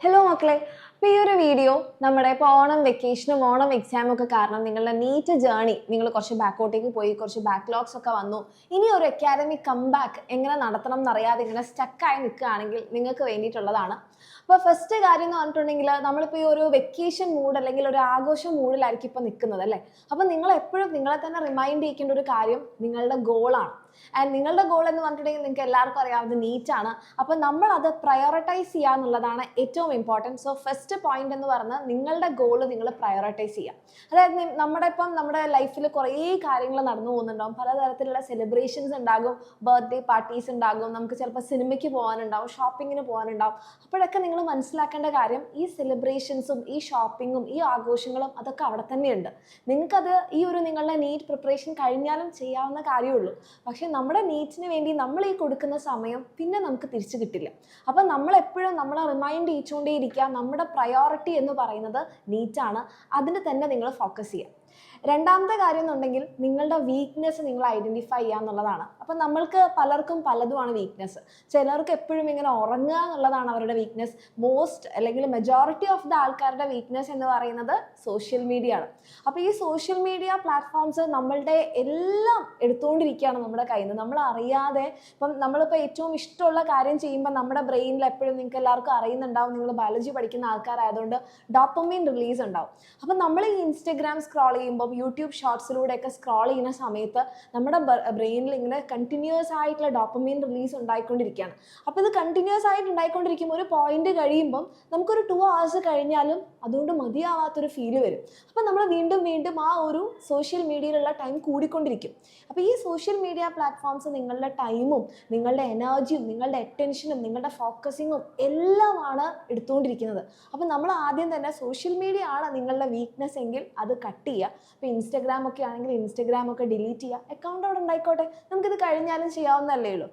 Hello മക്കളെ, അപ്പോൾ ഈ ഒരു വീഡിയോ നമ്മുടെ ഇപ്പോൾ ഓണം വെക്കേഷനും ഓണം എക്സാമും ഒക്കെ കാരണം നിങ്ങളുടെ നീറ്റ് ജേർണി നിങ്ങൾ കുറച്ച് ബാക്കോട്ടേക്ക് പോയി, കുറച്ച് ബാക്ക്ലോഗ്സ് ഒക്കെ വന്നു. ഇനി ഒരു അക്കാഡമിക് കംബാക്ക് എങ്ങനെ നടത്തണം എന്നറിയാതെ ഇങ്ങനെ സ്റ്റക്കായി നിൽക്കുകയാണെങ്കിൽ നിങ്ങൾക്ക് വേണ്ടിയിട്ടുള്ളതാണ്. അപ്പോൾ ഫസ്റ്റ് കാര്യം എന്ന് പറഞ്ഞിട്ടുണ്ടെങ്കിൽ നമ്മളിപ്പോൾ ഈ ഒരു വെക്കേഷൻ മൂഡ് അല്ലെങ്കിൽ ഒരു ആഘോഷ മൂഡിലായിരിക്കും ഇപ്പോൾ നിൽക്കുന്നത് അല്ലേ. അപ്പോൾ നിങ്ങൾ എപ്പോഴും നിങ്ങളെ തന്നെ റിമൈൻഡ് ചെയ്യേണ്ട ഒരു കാര്യം നിങ്ങളുടെ ഗോളാണ്. ആൻഡ് നിങ്ങളുടെ ഗോൾ എന്ന് പറഞ്ഞിട്ടുണ്ടെങ്കിൽ നിങ്ങൾക്ക് എല്ലാവർക്കും അറിയാവുന്നത് നീറ്റാണ്. അപ്പോൾ നമ്മൾ അത് പ്രയോറിറ്റൈസ് ചെയ്യുക എന്നുള്ളതാണ് ഏറ്റവും ഇമ്പോർട്ടൻറ്റ്. സോ ഫസ്റ്റ് പോയിന്റ് എന്ന് പറഞ്ഞാൽ നിങ്ങളുടെ ഗോൾ നിങ്ങൾ പ്രയോറിറ്റൈസ് ചെയ്യുക. അതായത് നമ്മുടെ ലൈഫിൽ കുറേ കാര്യങ്ങൾ നടന്നു പോകുന്നുണ്ടാവും. പലതരത്തിലുള്ള സെലിബ്രേഷൻസ് ഉണ്ടാകും, ബർത്ത്ഡേ പാർട്ടീസ് ഉണ്ടാകും, നമുക്ക് ചിലപ്പോൾ സിനിമയ്ക്ക് പോകാനുണ്ടാവും, ഷോപ്പിങ്ങിന് പോകാനുണ്ടാവും. അപ്പോഴൊക്കെ നിങ്ങൾ മനസ്സിലാക്കേണ്ട കാര്യം ഈ സെലിബ്രേഷൻസും ഈ ഷോപ്പിങ്ങും ഈ ആഘോഷങ്ങളും അതൊക്കെ അവിടെ തന്നെയുണ്ട്. നിങ്ങൾക്കത് ഈ ഒരു നിങ്ങളുടെ നീറ്റ് പ്രിപ്പറേഷൻ കഴിഞ്ഞാലും ചെയ്യാവുന്ന കാര്യമുള്ളൂ. പക്ഷെ നമ്മുടെ നീറ്റിന് വേണ്ടി നമ്മൾ ഈ കൊടുക്കുന്ന സമയം പിന്നെ നമുക്ക് തിരിച്ചു കിട്ടില്ല. അപ്പം നമ്മളെപ്പോഴും നമ്മളെ റിമൈൻഡ് ചെയ്തുകൊണ്ടേയിരിക്കുക, നമ്മുടെ പ്രയോറിറ്റി എന്ന് പറയുന്നത് നീറ്റാണ്. അതിന് തന്നെ നിങ്ങൾ ഫോക്കസ് ചെയ്യുക. രണ്ടാമത്തെ കാര്യം എന്നുണ്ടെങ്കിൽ നിങ്ങളുടെ വീക്ക്നെസ് നിങ്ങൾ ഐഡൻറ്റിഫൈ ചെയ്യുക എന്നുള്ളതാണ്. അപ്പം നമ്മൾക്ക് പലർക്കും പലതുമാണ് വീക്ക്നെസ്. ചിലർക്ക് എപ്പോഴും ഇങ്ങനെ ഉറങ്ങുക എന്നുള്ളതാണ് അവരുടെ വീക്ക്നെസ്. അല്ലെങ്കിൽ മെജോറിറ്റി ഓഫ് ദ ആൾക്കാരുടെ വീക്ക്നെസ് എന്ന് പറയുന്നത് സോഷ്യൽ മീഡിയ ആണ്. അപ്പോൾ ഈ സോഷ്യൽ മീഡിയ പ്ലാറ്റ്ഫോംസ് നമ്മളുടെ എല്ലാം എടുത്തുകൊണ്ടിരിക്കുകയാണ് നമ്മുടെ കയ്യിൽ നിന്ന്. നമ്മൾ അറിയാതെ നമ്മളിപ്പോൾ ഏറ്റവും ഇഷ്ടമുള്ള കാര്യം ചെയ്യുമ്പോൾ നമ്മുടെ ബ്രെയിനിൽ എപ്പോഴും നിങ്ങൾക്ക് എല്ലാവർക്കും അറിയുന്നുണ്ടാവും, നിങ്ങൾ ബയോളജി പഠിക്കുന്ന ആൾക്കാരായതുകൊണ്ട് ഡോപ്പമൈൻ റിലീസ് ഉണ്ടാവും. അപ്പം നമ്മൾ ഈ ഇൻസ്റ്റഗ്രാം സ്ക്രോൾ ചെയ്യുമ്പോൾ യൂട്യൂബ് ഷോർട്സിലൂടെയൊക്കെ സ്ക്രോൾ ചെയ്യുന്ന സമയത്ത് നമ്മുടെ ബ്രെയിനിൽ ഇങ്ങനെ കണ്ടിന്യൂസ് ആയിട്ടുള്ള ഡോപ്പമൈൻ റിലീസ് ഉണ്ടായിക്കൊണ്ടിരിക്കുകയാണ്. അപ്പോൾ ഇത് കണ്ടിന്യൂസ് ആയിട്ട് ഉണ്ടായിക്കൊണ്ടിരിക്കുമ്പോൾ ഒരു പോയിന്റ് കഴിയുമ്പം നമുക്കൊരു 2 hours കഴിഞ്ഞാലും അതുകൊണ്ട് മതിയാവാത്തൊരു ഫീല് വരും. അപ്പോൾ നമ്മൾ വീണ്ടും വീണ്ടും ആ ഒരു സോഷ്യൽ മീഡിയയിലുള്ള ടൈം കൂടിക്കൊണ്ടിരിക്കും. അപ്പോൾ ഈ സോഷ്യൽ മീഡിയ പ്ലാറ്റ്ഫോംസ് നിങ്ങളുടെ ടൈമും നിങ്ങളുടെ എനർജിയും നിങ്ങളുടെ അറ്റൻഷനും നിങ്ങളുടെ ഫോക്കസിങ്ങും എല്ലാമാണ് എടുത്തുകൊണ്ടിരിക്കുന്നത്. അപ്പോൾ നമ്മൾ ആദ്യം തന്നെ സോഷ്യൽ മീഡിയ ആണ് നിങ്ങളുടെ വീക്ക്നെസ് എങ്കിൽ അത് കട്ട് ചെയ്യുക. ഇപ്പോൾ ഇൻസ്റ്റഗ്രാം ഒക്കെ ആണെങ്കിൽ ഇൻസ്റ്റഗ്രാം ഒക്കെ ഡിലീറ്റ് ചെയ്യുക. അക്കൗണ്ട് അവിടെ ഉണ്ടായിക്കോട്ടെ, നമുക്കിത് കഴിഞ്ഞാലും ചെയ്യാവുന്നതല്ലേ ഉള്ളൂ.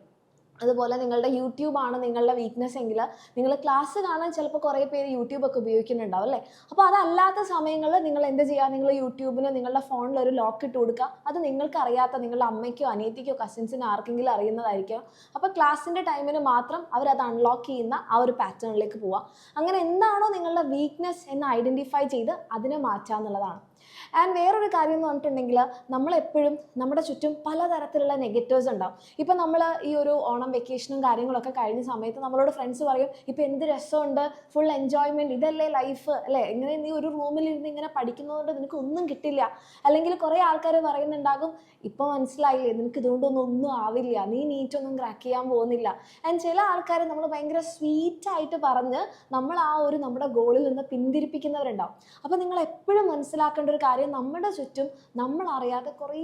അതുപോലെ നിങ്ങളുടെ യൂട്യൂബാണ് നിങ്ങളുടെ വീക്ക്നെസ് എങ്കിൽ നിങ്ങൾ ക്ലാസ് കാണാൻ ചിലപ്പോൾ കുറേ പേര് യൂട്യൂബൊക്കെ ഉപയോഗിക്കുന്നുണ്ടാവും അല്ലേ. അപ്പോൾ അതല്ലാത്ത സമയങ്ങളിൽ നിങ്ങൾ എന്ത് ചെയ്യുക, നിങ്ങൾ യൂട്യൂബിന് നിങ്ങളുടെ ഫോണിൽ ഒരു ലോക്ക് ഇട്ട് കൊടുക്കുക. അത് നിങ്ങൾക്ക് അറിയാത്ത നിങ്ങളുടെ അമ്മയ്ക്കോ അനിയത്തിക്കോ കസിൻസിനോ ആർക്കെങ്കിലും അറിയുന്നതായിരിക്കും. അപ്പോൾ ക്ലാസ്സിൻ്റെ ടൈമിന് മാത്രം അവരത് അൺലോക്ക് ചെയ്യുന്ന ആ ഒരു പാറ്റേണിലേക്ക് പോവുക. അങ്ങനെ എന്താണോ നിങ്ങളുടെ വീക്ക്നെസ് എന്ന് ഐഡൻറ്റിഫൈ ചെയ്ത് അതിനെ മാറ്റുക എന്നുള്ളതാണ്. ആൻഡ് വേറൊരു കാര്യം എന്ന് പറഞ്ഞിട്ടുണ്ടെങ്കിൽ നമ്മളെപ്പോഴും നമ്മുടെ ചുറ്റും പലതരത്തിലുള്ള നെഗറ്റീവ്സ് ഉണ്ടാവും. ഇപ്പം നമ്മൾ ഈ ഒരു ഓണം വെക്കേഷനും കാര്യങ്ങളൊക്കെ കഴിഞ്ഞ സമയത്ത് നമ്മളോട് ഫ്രണ്ട്സ് പറയും, ഇപ്പം എന്ത് രസമുണ്ട്, ഫുൾ എൻജോയ്മെൻറ്റ്, ഇതല്ലേ ലൈഫ് അല്ലേ, ഇങ്ങനെ നീ ഒരു റൂമിലിരുന്ന് ഇങ്ങനെ പഠിക്കുന്നതുകൊണ്ട് നിനക്ക് ഒന്നും കിട്ടില്ല. അല്ലെങ്കിൽ കുറേ ആൾക്കാർ പറയുന്നുണ്ടാകും, ഇപ്പം മനസ്സിലായില്ലേ നിനക്ക് ഇതുകൊണ്ടൊന്നും ആവില്ല, നീ നീറ്റൊന്നും ക്രാക്ക് ചെയ്യാൻ പോകുന്നില്ല. ആൻഡ് ചില ആൾക്കാർ നമ്മൾ ഭയങ്കര സ്വീറ്റായിട്ട് പറഞ്ഞ് നമ്മൾ ആ ഒരു നമ്മുടെ ഗോളിൽ നിന്ന് പിന്തിരിപ്പിക്കുന്നവരുണ്ടാവും. അപ്പോൾ നിങ്ങൾ എപ്പോഴും മനസ്സിലാക്കേണ്ട ഒരു കാര്യം, നമ്മുടെ ചുറ്റും നമ്മൾ അറിയാത്ത കുറേ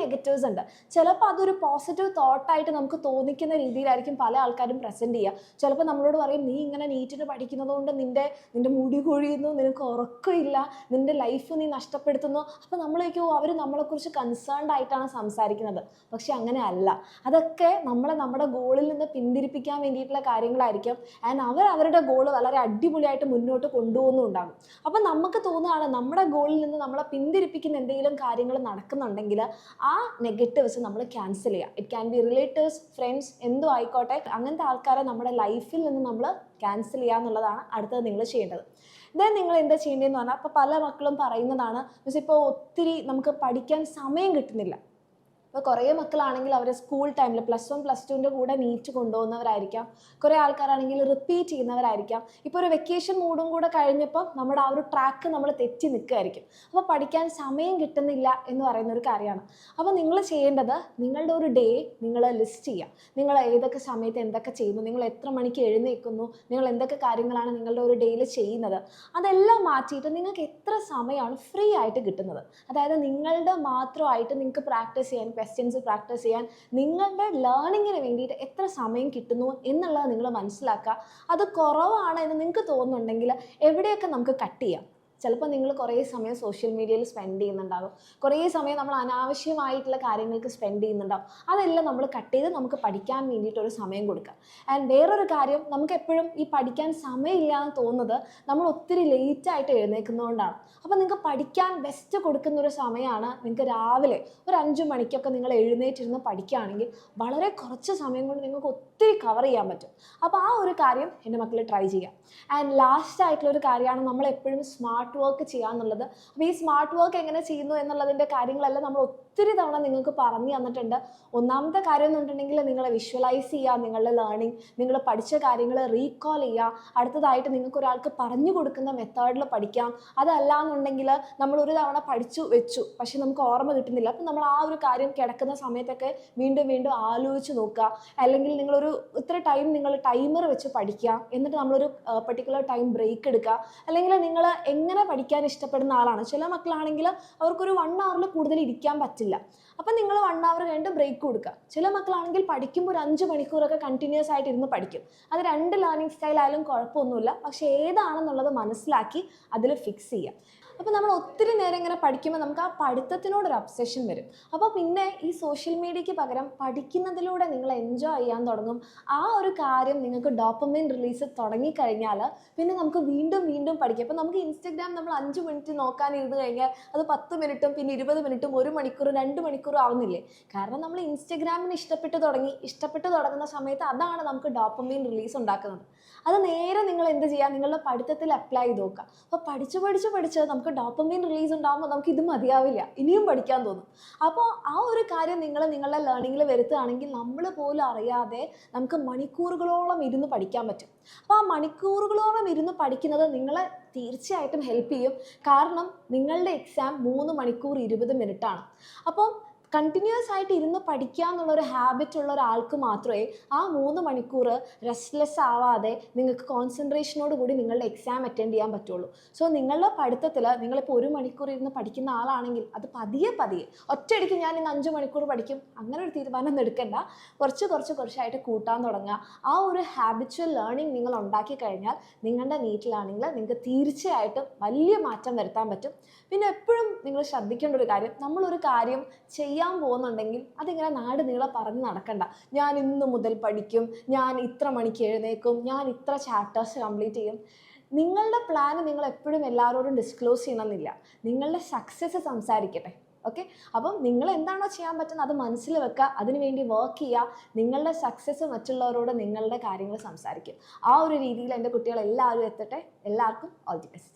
നെഗറ്റീവ്സ് ഉണ്ട്. ചിലപ്പോൾ അതൊരു പോസിറ്റീവ് തോട്ടായിട്ട് നമുക്ക് തോന്നിക്കുന്ന രീതിയിലായിരിക്കും പല ആൾക്കാരും പ്രസൻറ്റ് ചെയ്യുക. ചിലപ്പോൾ നമ്മളോട് പറയും, നീ ഇങ്ങനെ നീറ്റിന് പഠിക്കുന്നത് കൊണ്ട് നിന്റെ മുടി കൊഴിയുന്നു, നിനക്ക് ഉറക്കമില്ല, നിന്റെ ലൈഫ് നീ നഷ്ടപ്പെടുത്തുന്നു. അപ്പോൾ നമ്മളേക്കോ അവർ നമ്മളെക്കുറിച്ച് കൺസേൺഡ് ആയിട്ടാണ് സംസാരിക്കുന്നത്. പക്ഷെ അങ്ങനെ അല്ല. അതൊക്കെ നമ്മുടെ ഗോളിൽ നിന്ന് പിന്തിരിപ്പിക്കാൻ വേണ്ടിയിട്ടുള്ള കാര്യങ്ങളായിരിക്കും. ആൻഡ് അവരുടെ ഗോൾ വളരെ അടിപൊളിയായിട്ട് മുന്നോട്ട് കൊണ്ടുപോകുന്നുണ്ടാകും. അപ്പം നമുക്ക് തോന്നുകയാണ് നമ്മുടെ ഗോളിൽ നിന്ന് നമ്മളെ പിന്തിരിപ്പിക്കുന്ന എന്തെങ്കിലും കാര്യങ്ങൾ നടക്കുന്നുണ്ടെങ്കിൽ ആ നെഗറ്റീവ്സ് നമ്മൾ ക്യാൻസൽ ചെയ്യുക. It can be relatives, friends, എന്തോ ആയിക്കോട്ടെ. അങ്ങനത്തെ ആൾക്കാരെ നമ്മുടെ ലൈഫിൽ നിന്ന് നമ്മൾ ക്യാൻസൽ ചെയ്യുക എന്നുള്ളതാണ് അടുത്തത് നിങ്ങൾ ചെയ്യേണ്ടത്. ദെൻ നിങ്ങൾ എന്താ ചെയ്യേണ്ടതെന്ന് പറഞ്ഞാൽ, അപ്പോൾ പല മക്കളും പറയുന്നതാണ്, ഇപ്പോൾ ഒത്തിരി നമുക്ക് പഠിക്കാൻ സമയം കിട്ടുന്നില്ല. ഇപ്പോൾ കുറേ മക്കളാണെങ്കിൽ അവർ സ്കൂൾ ടൈമിൽ +1 +2ൻ്റെ കൂടെ നീറ്റ് കൊണ്ടുപോകുന്നവരായിരിക്കാം. കുറേ ആൾക്കാരാണെങ്കിൽ റിപ്പീറ്റ് ചെയ്യുന്നവരായിരിക്കാം. ഇപ്പോൾ ഒരു വെക്കേഷൻ മൂഡും കൂടെ കഴിഞ്ഞപ്പോൾ നമ്മുടെ ആ ഒരു ട്രാക്ക് നമ്മൾ തെറ്റി നിൽക്കുകയായിരിക്കും. അപ്പോൾ പഠിക്കാൻ സമയം കിട്ടുന്നില്ല എന്ന് പറയുന്നൊരു കാര്യമാണ്. അപ്പോൾ നിങ്ങൾ ചെയ്യേണ്ടത്, നിങ്ങളുടെ ഒരു ഡേ നിങ്ങൾ ലിസ്റ്റ് ചെയ്യുക. നിങ്ങൾ ഏതൊക്കെ സമയത്ത് എന്തൊക്കെ ചെയ്യുന്നു, നിങ്ങൾ എത്ര മണിക്ക് എഴുന്നേൽക്കുന്നു, നിങ്ങൾ എന്തൊക്കെ കാര്യങ്ങളാണ് നിങ്ങളുടെ ഒരു ഡേയിൽ ചെയ്യുന്നത്, അതെല്ലാം മാറ്റിയിട്ട് നിങ്ങൾക്ക് എത്ര സമയമാണ് ഫ്രീ ആയിട്ട് കിട്ടുന്നത്. അതായത് നിങ്ങളുടെ മാത്രമായിട്ട് നിങ്ങൾക്ക് പ്രാക്ടീസ് ചെയ്യാൻ, ക്വസ്റ്റ്യൻസ് പ്രാക്ടീസ് ചെയ്യാൻ, നിങ്ങളുടെ ലേണിങ്ങിന് വേണ്ടിയിട്ട് എത്ര സമയം കിട്ടുന്നു എന്നുള്ളത് നിങ്ങൾ മനസ്സിലാക്കുക. അത് കുറവാണ് എന്ന് നിങ്ങൾക്ക് തോന്നുന്നുണ്ടെങ്കിൽ എവിടെയൊക്കെ നമുക്ക് കട്ട് ചെയ്യാം. ചിലപ്പോൾ നിങ്ങൾ കുറേ സമയം സോഷ്യൽ മീഡിയയിൽ സ്പെൻഡ് ചെയ്യുന്നുണ്ടാകും, കുറേ സമയം നമ്മൾ അനാവശ്യമായിട്ടുള്ള കാര്യങ്ങൾക്ക് സ്പെൻഡ് ചെയ്യുന്നുണ്ടാകും. അതെല്ലാം നമ്മൾ കട്ട് ചെയ്ത് നമുക്ക് പഠിക്കാൻ വേണ്ടിയിട്ട് ഒരു സമയം കൊടുക്കുക. ആൻഡ് വേറൊരു കാര്യം, നമുക്ക് എപ്പോഴും ഈ പഠിക്കാൻ സമയമില്ല എന്ന് തോന്നുന്നത് നമ്മൾ ഒത്തിരി ലേറ്റായിട്ട് എഴുന്നേൽക്കുന്നതുകൊണ്ടാണ്. അപ്പോൾ നിങ്ങൾക്ക് പഠിക്കാൻ ബെസ്റ്റ് കൊടുക്കുന്ന ഒരു സമയമാണ് നിങ്ങൾക്ക് രാവിലെ ഒരു 5 മണിക്കൊക്കെ നിങ്ങൾ എഴുന്നേറ്റിരുന്ന് പഠിക്കുകയാണെങ്കിൽ വളരെ കുറച്ച് സമയം കൊണ്ട് നിങ്ങൾക്ക് ഒത്തിരി കവർ ചെയ്യാൻ പറ്റും. അപ്പോൾ ആ ഒരു കാര്യം എൻ്റെ മക്കൾ ട്രൈ ചെയ്യാം. ആൻഡ് ലാസ്റ്റ് ആയിട്ടുള്ള ഒരു കാര്യമാണ് നമ്മൾ എപ്പോഴും സ്മാർട്ട് വർക്ക് ചെയ്യാന്നുള്ളത്. അപ്പോൾ ഈ സ്മാർട്ട് വർക്ക് എങ്ങനെ ചെയ്യുന്നു എന്നുള്ളതിൻ്റെ കാര്യങ്ങളെല്ലാം നമ്മൾ ഒത്തിരി തവണ നിങ്ങൾക്ക് പറഞ്ഞു തന്നിട്ടുണ്ട്. ഒന്നാമത്തെ കാര്യം എന്ന് പറഞ്ഞിട്ടുണ്ടെങ്കിൽ നിങ്ങൾ വിഷ്വലൈസ് ചെയ്യുക, നിങ്ങളുടെ ലേണിംഗ്, നിങ്ങൾ പഠിച്ച കാര്യങ്ങൾ റീകോൾ ചെയ്യുക. അടുത്തതായിട്ട് നിങ്ങൾക്ക് ഒരാൾക്ക് പറഞ്ഞു കൊടുക്കുന്ന മെത്തേഡിൽ പഠിക്കാം. അതല്ല എന്നുണ്ടെങ്കിൽ നമ്മൾ ഒരു തവണ പഠിച്ചു വെച്ചു പക്ഷെ നമുക്ക് ഓർമ്മ കിട്ടുന്നില്ല, അപ്പം നമ്മൾ ആ ഒരു കാര്യം കിടക്കുന്ന സമയത്തൊക്കെ വീണ്ടും വീണ്ടും ആലോചിച്ച് നോക്കുക. അല്ലെങ്കിൽ നിങ്ങളൊരു ഇത്ര ടൈം നിങ്ങൾ ടൈമർ വെച്ച് പഠിക്കുക, എന്നിട്ട് നമ്മളൊരു പെർട്ടിക്കുലർ ടൈം ബ്രേക്ക് എടുക്കുക. അല്ലെങ്കിൽ നിങ്ങൾ എങ്ങനെ പഠിക്കാൻ ഇഷ്ടപ്പെടുന്ന ആളാണ്, ചില മക്കളാണെങ്കിൽ അവർക്കൊരു 1 hour കൂടുതൽ ഇരിക്കാൻ പറ്റില്ല, അപ്പം നിങ്ങൾ 1 hour കഴിഞ്ഞിട്ട് ബ്രേക്ക് കൊടുക്കുക. ചില മക്കളാണെങ്കിൽ പഠിക്കുമ്പോൾ ഒരു 5 മണിക്കൂറൊക്കെ കണ്ടിന്യൂസ് ആയിട്ട് ഇരുന്ന് പഠിക്കും. അത് 2 ലേണിംഗ് സ്റ്റൈൽ ആയാലും കുഴപ്പമൊന്നുമില്ല, പക്ഷേ ഏതാണെന്നുള്ളത് മനസ്സിലാക്കി അതിൽ ഫിക്സ് ചെയ്യുക. അപ്പോൾ നമ്മൾ ഒത്തിരി നേരം ഇങ്ങനെ പഠിക്കുമ്പോൾ നമുക്ക് ആ പഠിത്തത്തിനോടൊരു അബ്സഷൻ വരും. അപ്പോൾ പിന്നെ ഈ സോഷ്യൽ മീഡിയയ്ക്ക് പകരം പഠിക്കുന്നതിലൂടെ നിങ്ങൾ എൻജോയ് ചെയ്യാൻ തുടങ്ങും. ആ ഒരു കാര്യം നിങ്ങൾക്ക് ഡോപ്പമൈൻ റിലീസ് തുടങ്ങിക്കഴിഞ്ഞാൽ പിന്നെ നമുക്ക് വീണ്ടും വീണ്ടും പഠിക്കാം. അപ്പോൾ നമുക്ക് ഇൻസ്റ്റഗ്രാം നമ്മൾ 5 മിനിറ്റ് നോക്കാനിരുന്ന് കഴിഞ്ഞാൽ അത് 10 മിനിറ്റും പിന്നെ 20 മിനിറ്റും 1 മണിക്കൂറും 2 മണിക്കൂറും ആവുന്നില്ലേ? കാരണം നമ്മൾ ഇൻസ്റ്റഗ്രാമിന് ഇഷ്ടപ്പെട്ട് തുടങ്ങുന്ന സമയത്ത് അതാണ് നമുക്ക് ഡോപ്പമൈൻ റിലീസ് ഉണ്ടാക്കുന്നത്. അത് നേരെ നിങ്ങൾ എന്ത് ചെയ്യുക, നിങ്ങളുടെ പഠിത്തത്തിൽ അപ്ലൈ ചെയ്ത് നോക്കുക. അപ്പോൾ പഠിച്ച് നമുക്ക് ഡോപ്പമൈൻ റിലീസ് ഉണ്ടാകുമ്പോൾ നമുക്ക് ഇത് മതിയാവില്ല, ഇനിയും പഠിക്കാൻ തോന്നും. അപ്പോൾ ആ ഒരു കാര്യം നിങ്ങൾ നിങ്ങളുടെ ലേണിങ്ങിൽ വരുത്തുകയാണെങ്കിൽ നമ്മൾ പോലും അറിയാതെ നമുക്ക് മണിക്കൂറുകളോളം ഇരുന്ന് പഠിക്കാൻ പറ്റും. അപ്പോൾ ആ മണിക്കൂറുകളോളം ഇരുന്ന് പഠിക്കുന്നത് നിങ്ങളെ തീർച്ചയായിട്ടും ഹെൽപ്പ് ചെയ്യും. കാരണം നിങ്ങളുടെ എക്സാം 3 മണിക്കൂർ 20 മിനിറ്റാണ്. അപ്പം കണ്ടിന്യൂസ് ആയിട്ട് ഇരുന്ന് പഠിക്കുക എന്നുള്ളൊരു ഹാബിറ്റ് ഉള്ള ഒരാൾക്ക് മാത്രമേ ആ 3 മണിക്കൂർ റെസ്റ്റ്ലെസ് ആവാതെ നിങ്ങൾക്ക് കോൺസെൻട്രേഷനോട് കൂടി നിങ്ങളുടെ എക്സാം അറ്റൻഡ് ചെയ്യാൻ പറ്റുള്ളൂ. സോ നിങ്ങളുടെ പഠിത്തത്തിൽ നിങ്ങളിപ്പോൾ 1 മണിക്കൂർ ഇരുന്ന് പഠിക്കുന്ന ആളാണെങ്കിൽ അത് പതിയെ ഒറ്റയടിക്ക് ഞാൻ ഇന്ന് 5 മണിക്കൂർ പഠിക്കും അങ്ങനെ ഒരു തീരുമാനം ഒന്നും എടുക്കണ്ട. കുറച്ചായിട്ട് കൂട്ടാൻ തുടങ്ങുക. ആ ഒരു ഹാബിച്വൽ ലേണിംഗ് നിങ്ങൾ ഉണ്ടാക്കി കഴിഞ്ഞാൽ നിങ്ങളുടെ നീറ്റിലാണെങ്കിൽ നിങ്ങൾക്ക് തീർച്ചയായിട്ടും വലിയ മാറ്റം വരുത്താൻ പറ്റും. പിന്നെ എപ്പോഴും നിങ്ങൾ ശ്രദ്ധിക്കേണ്ട ഒരു കാര്യം, നമ്മളൊരു കാര്യം ചെയ്യാൻ പോകുന്നുണ്ടെങ്കിൽ അതിങ്ങനെ നാട് നീളെ പറഞ്ഞ് നടക്കണ്ട. ഞാൻ ഇന്ന് മുതൽ പഠിക്കും, ഞാൻ ഇത്ര മണിക്ക് എഴുന്നേക്കും, ഞാൻ ഇത്ര ചാപ്റ്റേഴ്സ് കംപ്ലീറ്റ് ചെയ്യും. നിങ്ങളുടെ പ്ലാൻ നിങ്ങൾ എപ്പോഴും എല്ലാവരോടും ഡിസ്ക്ലോസ് ചെയ്യണമെന്നില്ല. നിങ്ങളുടെ സക്സസ് സംസാരിക്കട്ടെ. ഓക്കെ, അപ്പം നിങ്ങൾ എന്താണോ ചെയ്യാൻ പറ്റുന്നത് അത് മനസ്സിൽ വെക്കുക, അതിനുവേണ്ടി വർക്ക് ചെയ്യുക. നിങ്ങളുടെ സക്സസ് മറ്റുള്ളവരോട് നിങ്ങളുടെ കാര്യങ്ങൾ സംസാരിക്കും. ആ ഒരു രീതിയിൽ എൻ്റെ കുട്ടികൾ എല്ലാവരും എത്തട്ടെ. എല്ലാവർക്കും ഓൾ ദി ബെസ്റ്റ്.